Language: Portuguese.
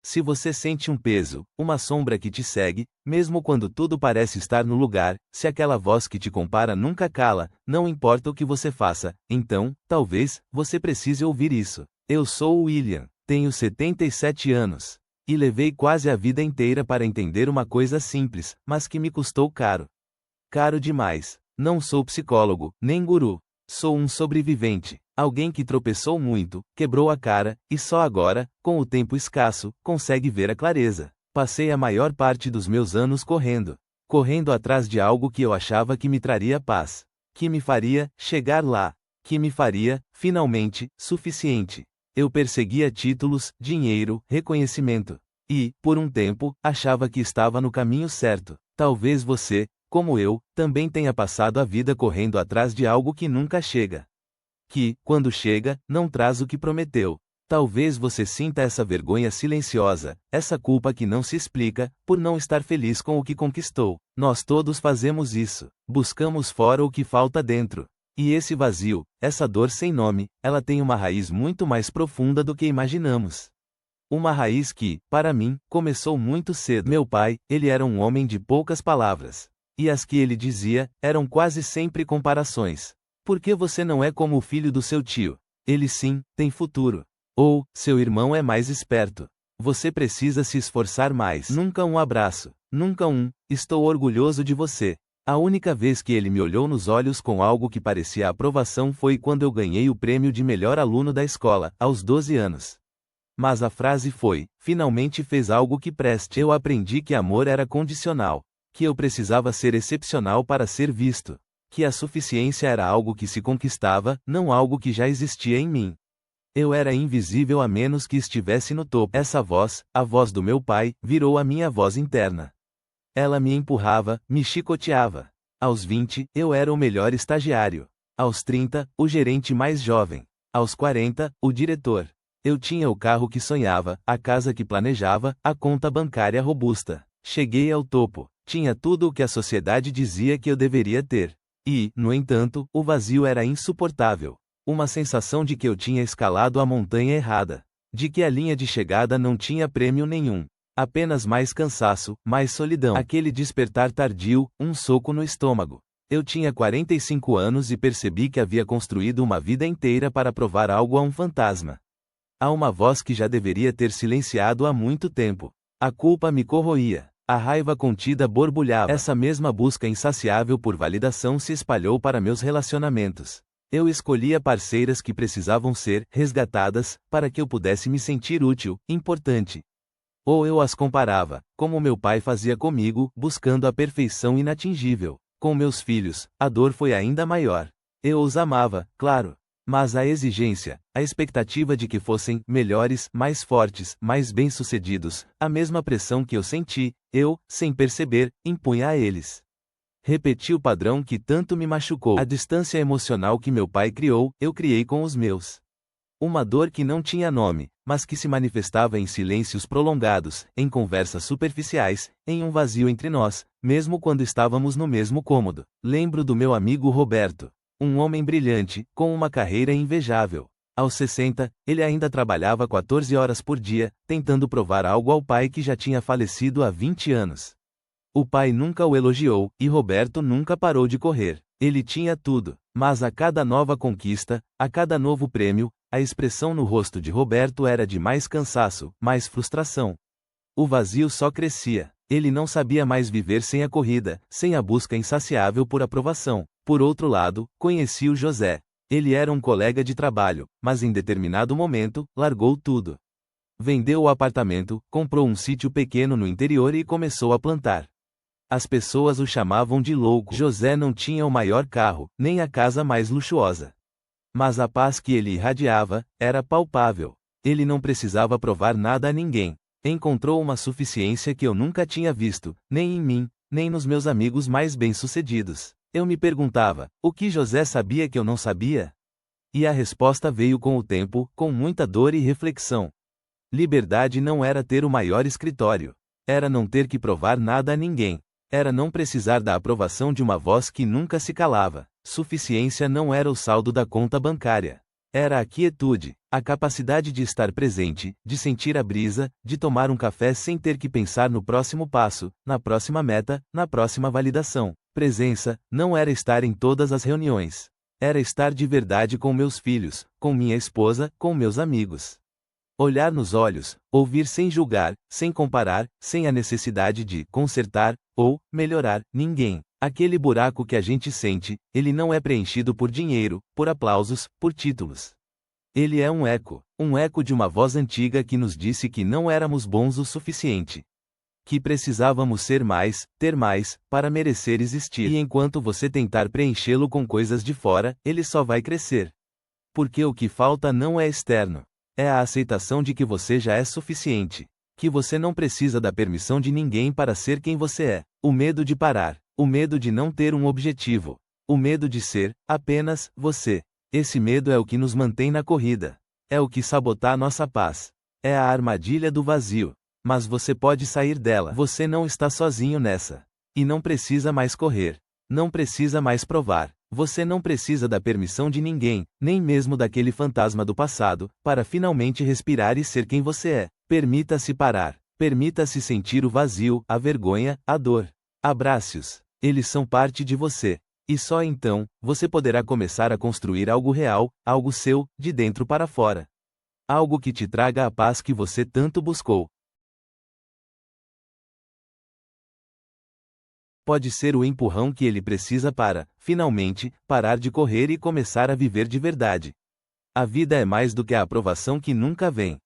Se você sente um peso, uma sombra que te segue, mesmo quando tudo parece estar no lugar, se aquela voz que te compara nunca cala, não importa o que você faça, então, talvez, você precise ouvir isso. Eu sou o William, tenho 77 anos. E levei quase a vida inteira para entender uma coisa simples, mas que me custou caro. Caro demais. Não sou psicólogo, nem guru. Sou um sobrevivente. Alguém que tropeçou muito, quebrou a cara, e só agora, com o tempo escasso, consegue ver a clareza. Passei a maior parte dos meus anos correndo. Correndo atrás de algo que eu achava que me traria paz. Que me faria chegar lá. Que me faria, finalmente, suficiente. Eu perseguia títulos, dinheiro, reconhecimento. E, por um tempo, achava que estava no caminho certo. Talvez você, como eu, também tenha passado a vida correndo atrás de algo que nunca chega. Que, quando chega, não traz o que prometeu. Talvez você sinta essa vergonha silenciosa, essa culpa que não se explica, por não estar feliz com o que conquistou. Nós todos fazemos isso. Buscamos fora o que falta dentro. E esse vazio, essa dor sem nome, ela tem uma raiz muito mais profunda do que imaginamos. Uma raiz que, para mim, começou muito cedo. Meu pai, ele era um homem de poucas palavras. E as que ele dizia, eram quase sempre comparações. Por que você não é como o filho do seu tio? Ele sim, tem futuro. Ou, seu irmão é mais esperto. Você precisa se esforçar mais. Nunca um abraço. Nunca um, estou orgulhoso de você. A única vez que ele me olhou nos olhos com algo que parecia aprovação foi quando eu ganhei o prêmio de melhor aluno da escola, aos 12 anos. Mas a frase foi, finalmente fez algo que preste. Eu aprendi que amor era condicional. Que eu precisava ser excepcional para ser visto. Que a suficiência era algo que se conquistava, não algo que já existia em mim. Eu era invisível a menos que estivesse no topo. Essa voz, a voz do meu pai, virou a minha voz interna. Ela me empurrava, me chicoteava. Aos 20, eu era o melhor estagiário. Aos 30, o gerente mais jovem. Aos 40, o diretor. Eu tinha o carro que sonhava, a casa que planejava, a conta bancária robusta. Cheguei ao topo. Tinha tudo o que a sociedade dizia que eu deveria ter. E, no entanto, o vazio era insuportável. Uma sensação de que eu tinha escalado a montanha errada. De que a linha de chegada não tinha prêmio nenhum. Apenas mais cansaço, mais solidão. Aquele despertar tardio, um soco no estômago. Eu tinha 45 anos e percebi que havia construído uma vida inteira para provar algo a um fantasma. A uma voz que já deveria ter silenciado há muito tempo. A culpa me corroía. A raiva contida borbulhava. Essa mesma busca insaciável por validação se espalhou para meus relacionamentos. Eu escolhia parceiras que precisavam ser resgatadas, para que eu pudesse me sentir útil, importante. Ou eu as comparava, como meu pai fazia comigo, buscando a perfeição inatingível. Com meus filhos, a dor foi ainda maior. Eu os amava, claro. Mas a exigência, a expectativa de que fossem melhores, mais fortes, mais bem-sucedidos, a mesma pressão que eu senti, eu, sem perceber, impunha a eles. Repeti o padrão que tanto me machucou. A distância emocional que meu pai criou, eu criei com os meus. Uma dor que não tinha nome, mas que se manifestava em silêncios prolongados, em conversas superficiais, em um vazio entre nós, mesmo quando estávamos no mesmo cômodo. Lembro do meu amigo Roberto. Um homem brilhante, com uma carreira invejável. Aos 60, ele ainda trabalhava 14 horas por dia, tentando provar algo ao pai que já tinha falecido há 20 anos. O pai nunca o elogiou, e Roberto nunca parou de correr. Ele tinha tudo, mas a cada nova conquista, a cada novo prêmio, a expressão no rosto de Roberto era de mais cansaço, mais frustração. O vazio só crescia. Ele não sabia mais viver sem a corrida, sem a busca insaciável por aprovação. Por outro lado, conheci o José. Ele era um colega de trabalho, mas em determinado momento, largou tudo. Vendeu o apartamento, comprou um sítio pequeno no interior e começou a plantar. As pessoas o chamavam de louco. José não tinha o maior carro, nem a casa mais luxuosa. Mas a paz que ele irradiava, era palpável. Ele não precisava provar nada a ninguém. Encontrou uma suficiência que eu nunca tinha visto, nem em mim, nem nos meus amigos mais bem-sucedidos. Eu me perguntava, o que José sabia que eu não sabia? E a resposta veio com o tempo, com muita dor e reflexão. Liberdade não era ter o maior escritório. Era não ter que provar nada a ninguém. Era não precisar da aprovação de uma voz que nunca se calava. Suficiência não era o saldo da conta bancária. Era a quietude, a capacidade de estar presente, de sentir a brisa, de tomar um café sem ter que pensar no próximo passo, na próxima meta, na próxima validação. Presença não era estar em todas as reuniões. Era estar de verdade com meus filhos, com minha esposa, com meus amigos. Olhar nos olhos, ouvir sem julgar, sem comparar, sem a necessidade de consertar ou melhorar ninguém. Aquele buraco que a gente sente, ele não é preenchido por dinheiro, por aplausos, por títulos. Ele é um eco de uma voz antiga que nos disse que não éramos bons o suficiente. Que precisávamos ser mais, ter mais, para merecer existir. E enquanto você tentar preenchê-lo com coisas de fora, ele só vai crescer. Porque o que falta não é externo. É a aceitação de que você já é suficiente. Que você não precisa da permissão de ninguém para ser quem você é. O medo de parar. O medo de não ter um objetivo. O medo de ser, apenas, você. Esse medo é o que nos mantém na corrida. É o que sabota nossa paz. É a armadilha do vazio. Mas você pode sair dela. Você não está sozinho nessa. E não precisa mais correr. Não precisa mais provar. Você não precisa da permissão de ninguém, nem mesmo daquele fantasma do passado, para finalmente respirar e ser quem você é. Permita-se parar. Permita-se sentir o vazio, a vergonha, a dor. Abrace-os. Eles são parte de você. E só então, você poderá começar a construir algo real, algo seu, de dentro para fora. Algo que te traga a paz que você tanto buscou. Pode ser o empurrão que ele precisa para, finalmente, parar de correr e começar a viver de verdade. A vida é mais do que a aprovação que nunca vem.